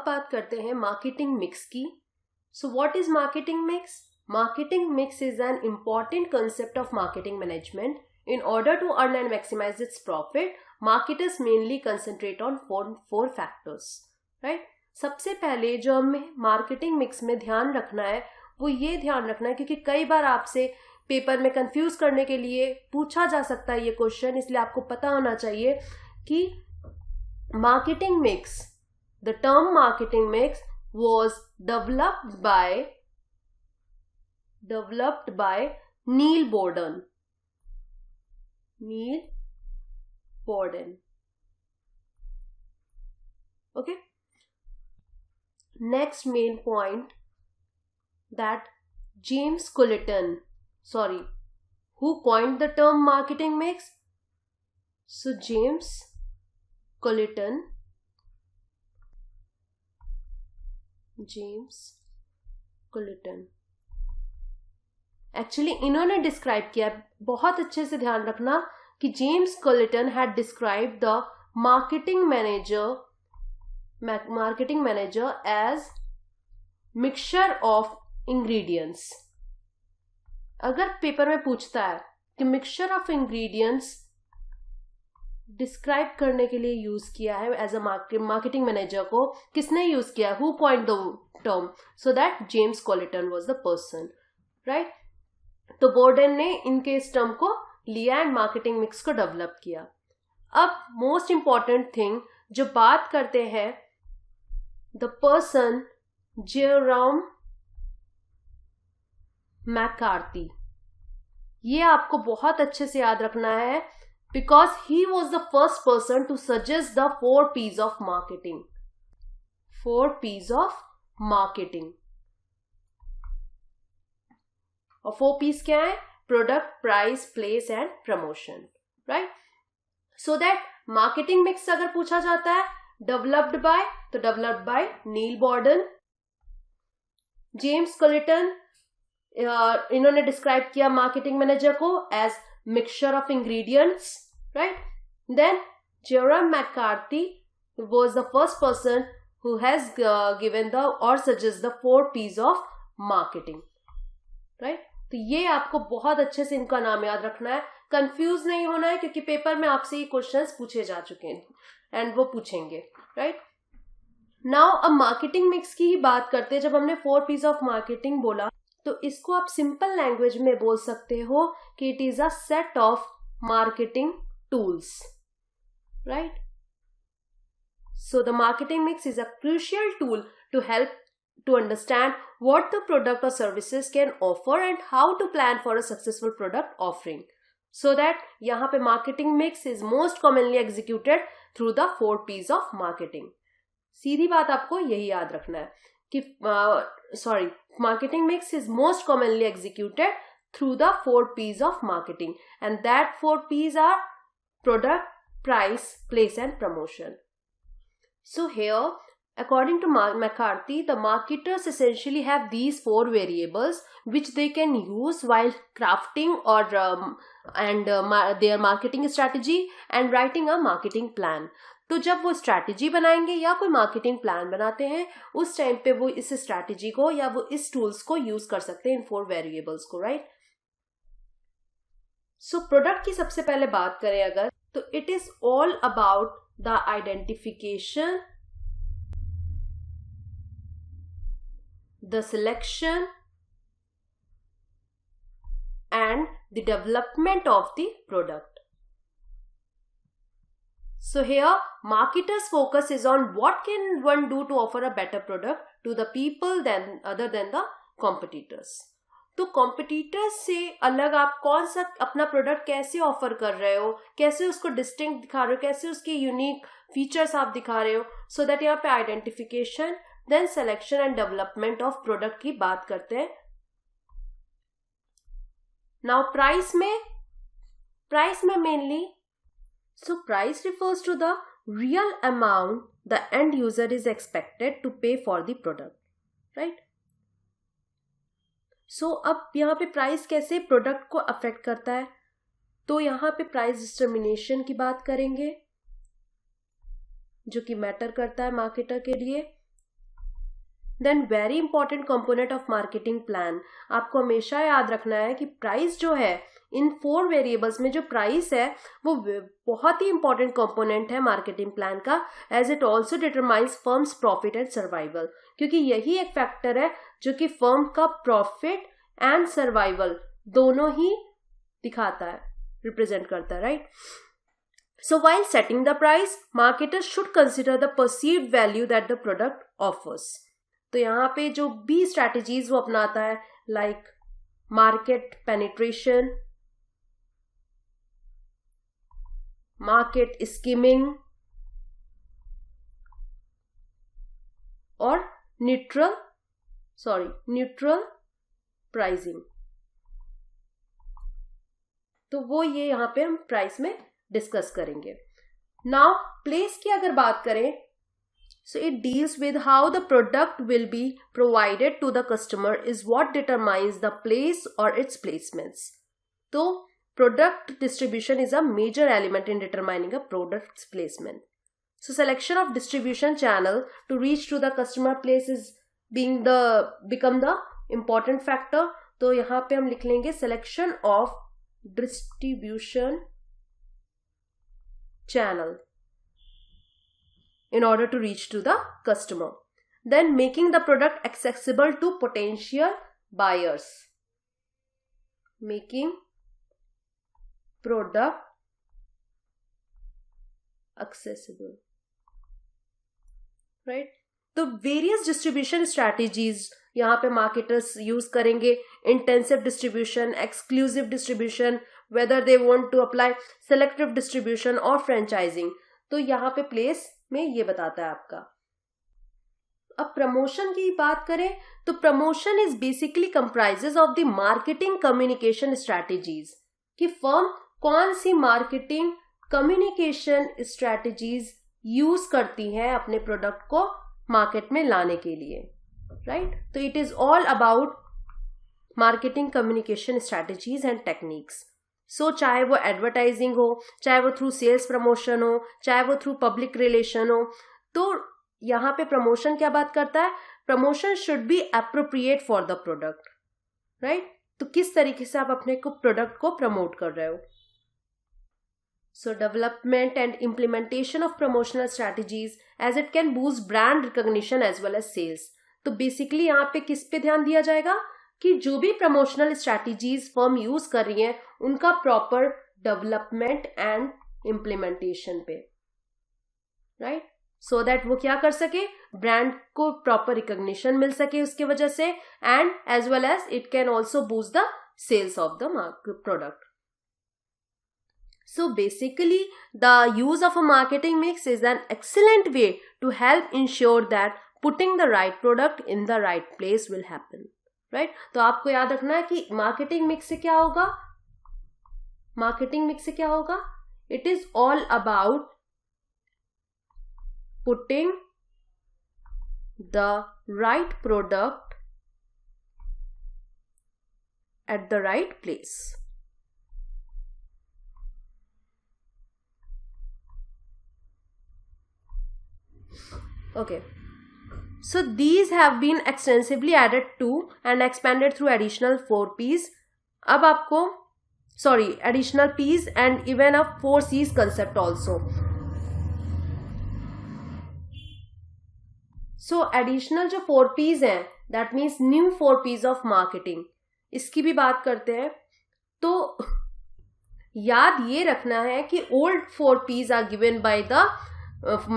अब बात करते हैं मार्केटिंग मिक्स की. So what is marketing mix? Marketing mix is an important concept of marketing management. In order to earn and maximize its profit, marketers mainly concentrate on four factors, right? सबसे पहले जो हमें marketing mix में ध्यान रखना है वो ये ध्यान रखना है, क्योंकि कई बार आपसे पेपर में कंफ्यूज करने के लिए पूछा जा सकता है ये क्वेश्चन, इसलिए आपको पता होना चाहिए कि marketing mix, the term marketing mix was developed by Neil Borden. Okay. Next main point, that James Culliton, who coined the term marketing mix? So James Culliton actually इन्होंने डिस्क्राइब किया, बहुत अच्छे से ध्यान रखना कि James Culliton had describe the marketing manager as mixture of ingredients. अगर paper में पूछता है कि मिक्सचर ऑफ इंग्रेडिएंट्स डिस्क्राइब करने के लिए यूज किया है एज अ मार्केटिंग मैनेजर को, किसने यूज किया? Who coined the term? So that James Culliton was the person, right? तो बोर्डन ने इनके इस टर्म को लिया एंड मार्केटिंग मिक्स को डेवलप किया. अब मोस्ट इंपॉर्टेंट थिंग जो बात करते हैं, द पर्सन जेरोम मैकार्थी. ये आपको बहुत अच्छे से याद रखना है, because he was the first person to suggest the 4 P's of marketing. 4 P's of marketing. और 4 P's क्या है? Product, price, place and promotion, right? So that marketing mix अगर पूछा जाता है developed by Neil Borden. James Culliton, इन्होंने describe किया marketing manager को as mixture of ingredients, right? Then Jerome McCarthy was the first person who has given the or suggests the 4 P's of marketing, right? तो ये आपको बहुत अच्छे से इनका नाम याद रखना है, कंफ्यूज नहीं होना है, क्योंकि पेपर में आपसे ये क्वेश्चंस पूछे जा चुके हैं एंड वो पूछेंगे, राइट? नाउ अब मार्केटिंग मिक्स की ही बात करते हैं. जब हमने 4 P's ऑफ मार्केटिंग बोला तो इसको आप सिंपल लैंग्वेज में बोल सकते हो कि it is a set of marketing tools, right? So the marketing mix is a crucial tool to help to understand what the product or services can offer and how to plan for a successful product offering. So that यहाँ पे marketing mix is most commonly executed through the 4 P's of marketing. सीधी बात आपको यही याद रखना है कि marketing mix is most commonly executed through the 4 P's of marketing, and that 4 P's are product, price, place and promotion. So here, according to McCarthy, the marketers essentially have these 4 variables which they can use while crafting or their marketing strategy and writing a marketing plan. तो जब वो strategy बनाएंगे या कोई marketing plan बनाते हैं, उस time पे वो इस स्ट्रैटेजी को या वो इस टूल्स को यूज कर सकते हैं, इन 4 वेरिएबल्स को, राइट? सो प्रोडक्ट की सबसे पहले बात करें अगर, तो it is all about the identification, the selection and the development of the product. So here marketers focus is on what can one do to offer a better product to the people other than the competitors. तो competitors से अलग आप कौन सा अपना product कैसे offer कर रहे हो, कैसे उसको डिस्टिंक्ट दिखा रहे हो, कैसे उसके यूनिक फीचर्स आप दिखा रहे हो, सो दैट यहाँ पे identification, then selection and development of product की बात करते हैं. नाउ प्राइस में mainly, so price refers to the real amount the end user is expected to pay for the product, right? So अब यहाँ पे प्राइस कैसे प्रोडक्ट को अफेक्ट करता है, तो यहाँ पे प्राइस डिटरमिनेशन की बात करेंगे, जो कि मैटर करता है मार्केटर के लिए. Then very important component of marketing plan, आपको हमेशा याद रखना है कि प्राइस जो है इन 4 वेरिएबल्स में जो प्राइस है वो बहुत ही इंपॉर्टेंट कंपोनेंट है मार्केटिंग प्लान का, as it also determines firm's profit and survival, क्योंकि यही एक फैक्टर है जो कि फर्म का प्रॉफिट एंड सर्वाइवल दोनों ही दिखाता है, रिप्रेजेंट करता है, right. So while setting the price, marketers should consider the perceived value that the product offers. तो यहाँ पे जो भी strategies वो अपनाता है, like market penetration, market skimming और neutral pricing. तो वो ये यहाँ पे हम प्राइस में डिस्कस करेंगे. नाउ प्लेस की अगर बात करें, so it deals with how the product will be provided to the customer is what determines the place और इट्स प्लेसमेंट्स. तो product distribution is a major element in determining a product's placement. So selection of distribution channel to reach to the customer place is become the important factor. तो यहाँ पे हम लिख लेंगे selection of distribution channel in order to reach to the customer. Then making the product accessible to potential buyers. Making product accessible. Right? तो various distribution strategies यहाँ पे marketers use करेंगे. Intensive distribution, exclusive distribution, whether they want to apply selective distribution और franchising. तो यहाँ पे place में ये बताता है आपका. अब प्रमोशन की बात करें तो promotion is basically comprises of the marketing communication strategies, कि फर्म कौन सी मार्केटिंग कम्युनिकेशन स्ट्रैटेजीज यूज करती है अपने प्रोडक्ट को मार्केट में लाने के लिए, राइट. तो it is all about marketing communication strategies and techniques. So चाहे वो एडवर्टाइजिंग हो, चाहे वो थ्रू सेल्स प्रमोशन हो, चाहे वो थ्रू पब्लिक रिलेशन हो. तो यहाँ पे प्रमोशन क्या बात करता है, promotion should be appropriate for the product, right. तो किस तरीके से आप अपने को प्रोडक्ट को प्रमोट कर रहे हो. So development and implementation of promotional strategies as it can boost brand recognition as well as sales. तो बेसिकली यहाँ पे किस पे ध्यान दिया जाएगा कि जो भी प्रमोशनल स्ट्रैटेजीज फर्म यूज कर रही हैं उनका प्रॉपर डेवलपमेंट एंड इम्प्लीमेंटेशन पे, राइट. सो दैट वो क्या कर सके, ब्रांड को प्रॉपर रिकॉग्निशन मिल सके उसकी वजह से, and as well as it can also boost the sales of the product. So basically, the use of a marketing mix is an excellent way to help ensure that putting the right product in the right place will happen, right? तो आपको याद रखना है कि marketing mix से क्या होगा, marketing mix से क्या होगा, it is all about putting the right product at the right place. Okay, so these have been extensively added to and expanded through additional 4 P's. अब आपको additional P's and even a 4 C's concept also. So additional जो 4 P's हैं, that means new 4 P's of marketing, इसकी भी बात करते हैं. तो याद ये रखना है कि old 4 P's are given by the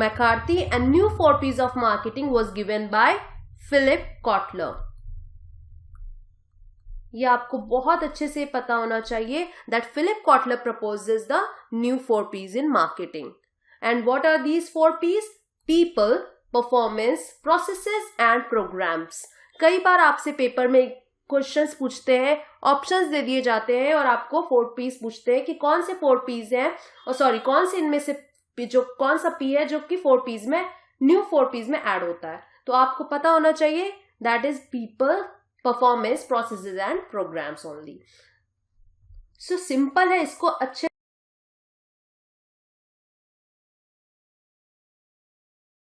McCarthy and new 4 P's of marketing was given by Philip Kotler. ये आपको बहुत अच्छे से पता होना चाहिए that Philip Kotler proposes the new 4 P's in marketing. And what are these 4 P's? People, performance, processes and programs. कई बार आपसे पेपर में क्वेश्चंस पूछते हैं, ऑप्शंस दे दिए जाते हैं और आपको 4 P's पूछते हैं कि कौन से 4 P's हैं, और कौन से इनमें से जो कौन सा P है जो कि 4 P's में, न्यू 4 P's में ऐड होता है. तो आपको पता होना चाहिए that is people, performance, processes and programs only. So simple है, इसको अच्छे